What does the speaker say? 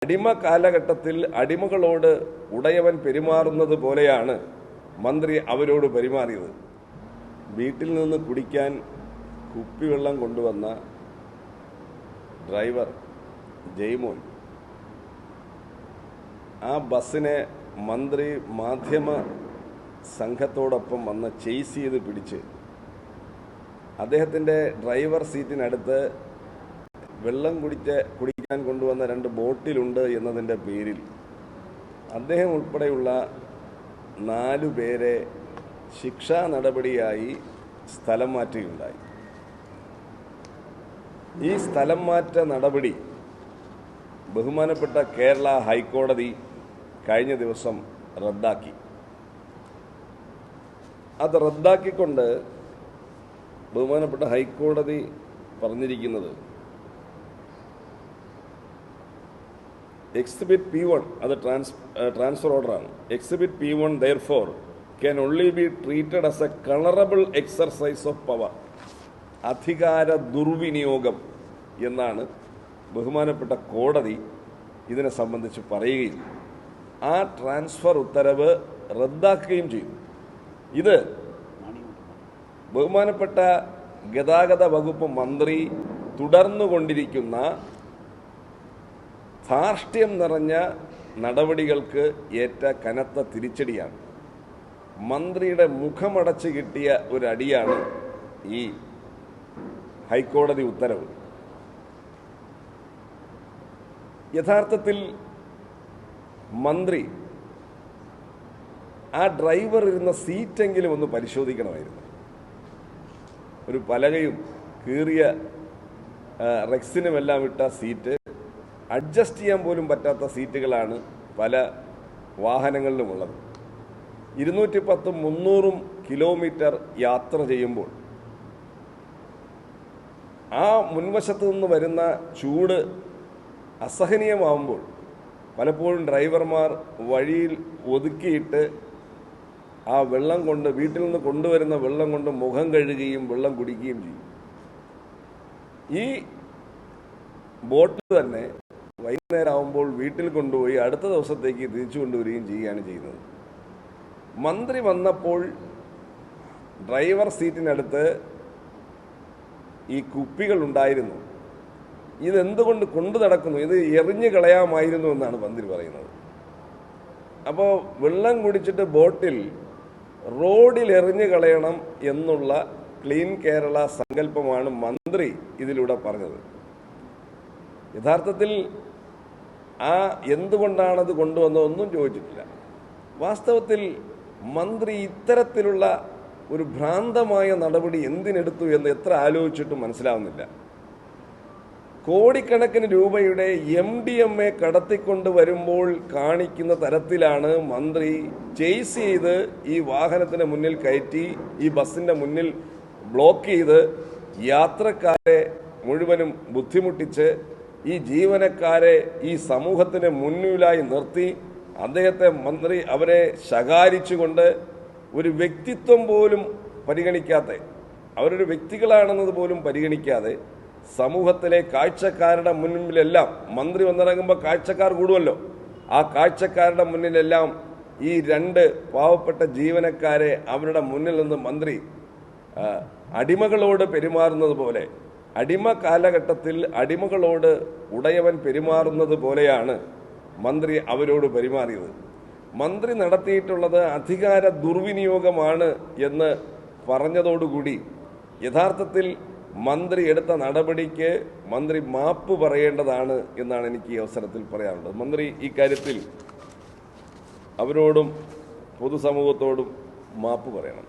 അടിമ കാലഘട്ടത്തിൽ അടിമകളോട് ഉടയവൻ പെരുമാറുന്നത് പോലെയാണ് മന്ത്രി അവരോട് പെരുമാറിയത്. വീട്ടിൽ നിന്ന് കുടിക്കാൻ കുപ്പിവെള്ളം കൊണ്ടുവന്ന ഡ്രൈവർ ജയ്മോൻ, ആ ബസ്സിനെ മന്ത്രി മാധ്യമ സംഘത്തോടൊപ്പം വന്ന് ചേസ് ചെയ്ത് പിടിച്ച് അദ്ദേഹത്തിൻ്റെ ഡ്രൈവർ സീറ്റിനടുത്ത് വെള്ളം കുടിക്കാൻ കൊണ്ടുവന്ന 2 ബോട്ടിലുണ്ട് എന്നതിൻ്റെ പേരിൽ അദ്ദേഹം ഉൾപ്പെടെയുള്ള 4 പേരെ ശിക്ഷാ നടപടിയായി സ്ഥലം മാറ്റുകയുണ്ടായി. ഈ സ്ഥലം മാറ്റ നടപടി ബഹുമാനപ്പെട്ട കേരള ഹൈക്കോടതി കഴിഞ്ഞ ദിവസം റദ്ദാക്കി. അത് റദ്ദാക്കിക്കൊണ്ട് ബഹുമാനപ്പെട്ട ഹൈക്കോടതി പറഞ്ഞിരിക്കുന്നത്, എക്സിബിറ്റ് P1 അത് ട്രാൻസ്ഫർ ഓർഡറാണ്. Exhibit P1 therefore can only be treated as a colorable exercise of power. അധികാര ദുർവിനിയോഗം എന്നാണ് ബഹുമാനപ്പെട്ട കോടതി ഇതിനെ സംബന്ധിച്ച് പറയുകയും ആ ട്രാൻസ്ഫർ ഉത്തരവ് റദ്ദാക്കുകയും ചെയ്തു. ഇത് ബഹുമാനപ്പെട്ട ഗതാഗത വകുപ്പ് മന്ത്രി തുടർന്നുകൊണ്ടിരിക്കുന്ന ധാർഷ്ട്യം നിറഞ്ഞ നടപടികൾക്ക് ഏറ്റ കനത്ത തിരിച്ചടിയാണ്. മന്ത്രിയുടെ മുഖമടച്ച് കിട്ടിയ ഒരു അടിയാണ് ഈ ഹൈക്കോടതി ഉത്തരവ്. യഥാർത്ഥത്തിൽ മന്ത്രി ആ ഡ്രൈവർ ഇരുന്ന സീറ്റെങ്കിലും ഒന്ന് പരിശോധിക്കണമായിരുന്നു. ഒരു പലകയും കീറിയ റെക്സിനുമെല്ലാം ഇട്ട സീറ്റ്, അഡ്ജസ്റ്റ് ചെയ്യാൻ പോലും പറ്റാത്ത സീറ്റുകളാണ് പല വാഹനങ്ങളിലുമുള്ളത്. 210-300 കിലോമീറ്റർ യാത്ര ചെയ്യുമ്പോൾ ആ മുൻവശത്തു നിന്ന് വരുന്ന ചൂട് അസഹനീയമാവുമ്പോൾ പലപ്പോഴും ഡ്രൈവർമാർ വഴിയിൽ ഒതുക്കിയിട്ട് ആ വെള്ളം കൊണ്ട്, വീട്ടിൽ നിന്ന് കൊണ്ടുവരുന്ന വെള്ളം കൊണ്ട് മുഖം കഴുകുകയും വെള്ളം കുടിക്കുകയും ചെയ്യും. ഈ ബോട്ട് തന്നെ വൈകുന്നേരം ആവുമ്പോൾ വീട്ടിൽ കൊണ്ടുപോയി അടുത്ത ദിവസത്തേക്ക് തിരിച്ചു കൊണ്ടുവരികയും ചെയ്യുകയാണ് ചെയ്യുന്നത്. മന്ത്രി വന്നപ്പോൾ ഡ്രൈവർ സീറ്റിനടുത്ത് ഈ കുപ്പികൾ ഉണ്ടായിരുന്നു. ഇതെന്തുകൊണ്ട് കൊണ്ടു നടക്കുന്നു? ഇത് എറിഞ്ഞു കളയാമായിരുന്നു എന്നാണ് മന്ത്രി പറയുന്നത്. അപ്പോൾ വെള്ളം കുടിച്ചിട്ട് ബോട്ടിൽ റോഡിൽ എറിഞ്ഞു കളയണം എന്നുള്ള ക്ലീൻ കേരള സങ്കല്പമാണ് മന്ത്രി ഇതിലൂടെ പറഞ്ഞത്. യഥാർത്ഥത്തിൽ എന്തുകൊണ്ടാണത് കൊണ്ടുവന്നതൊന്നും ചോദിച്ചിട്ടില്ല. വാസ്തവത്തിൽ മന്ത്രി ഇത്തരത്തിലുള്ള ഒരു ഭ്രാന്തമായ നടപടി എന്തിനെടുത്തു എന്ന് എത്ര ആലോചിച്ചിട്ടും മനസ്സിലാവുന്നില്ല. കോടിക്കണക്കിന് രൂപയുടെ MDMA കടത്തിക്കൊണ്ട് വരുമ്പോൾ കാണിക്കുന്ന തരത്തിലാണ് മന്ത്രി ചേസ് ചെയ്ത് ഈ വാഹനത്തിന് മുന്നിൽ കയറ്റി, ഈ ബസ്സിൻ്റെ മുന്നിൽ ബ്ലോക്ക് ചെയ്ത് യാത്രക്കാരെ മുഴുവനും ബുദ്ധിമുട്ടിച്ച് ഈ ജീവനക്കാരെ ഈ സമൂഹത്തിന് മുന്നിലായി നിർത്തി മന്ത്രി അവരെ ശകാരിച്ചുകൊണ്ട് ഒരു വ്യക്തിത്വം പോലും പരിഗണിക്കാതെ, അവരൊരു വ്യക്തികളാണെന്നത് പോലും പരിഗണിക്കാതെ സമൂഹത്തിലെ കാഴ്ചക്കാരുടെ മുന്നിലെല്ലാം, മന്ത്രി വന്നിറങ്ങുമ്പോൾ കാഴ്ചക്കാർ കൂടുമല്ലോ, ആ കാഴ്ചക്കാരുടെ മുന്നിലെല്ലാം ഈ 2 പാവപ്പെട്ട ജീവനക്കാരെ അവരുടെ മുന്നിൽ നിന്ന് മന്ത്രി അടിമകളോട് പെരുമാറുന്നത് പോലെ, അടിമ കാലഘട്ടത്തിൽ അടിമകളോട് ഉടയവൻ പെരുമാറുന്നത് പോലെയാണ് മന്ത്രി അവരോട് പെരുമാറിയത്. മന്ത്രി നടത്തിയിട്ടുള്ളത് അധികാര ദുർവിനിയോഗമാണ് എന്ന് പറഞ്ഞതോടുകൂടി യഥാർത്ഥത്തിൽ മന്ത്രി എടുത്ത നടപടിക്ക് മന്ത്രി മാപ്പ് പറയേണ്ടതാണ് എന്നാണ് എനിക്ക് ഈ അവസരത്തിൽ പറയാനുള്ളത്. മന്ത്രി ഈ കാര്യത്തിൽ അവരോടും പൊതുസമൂഹത്തോടും മാപ്പ് പറയണം.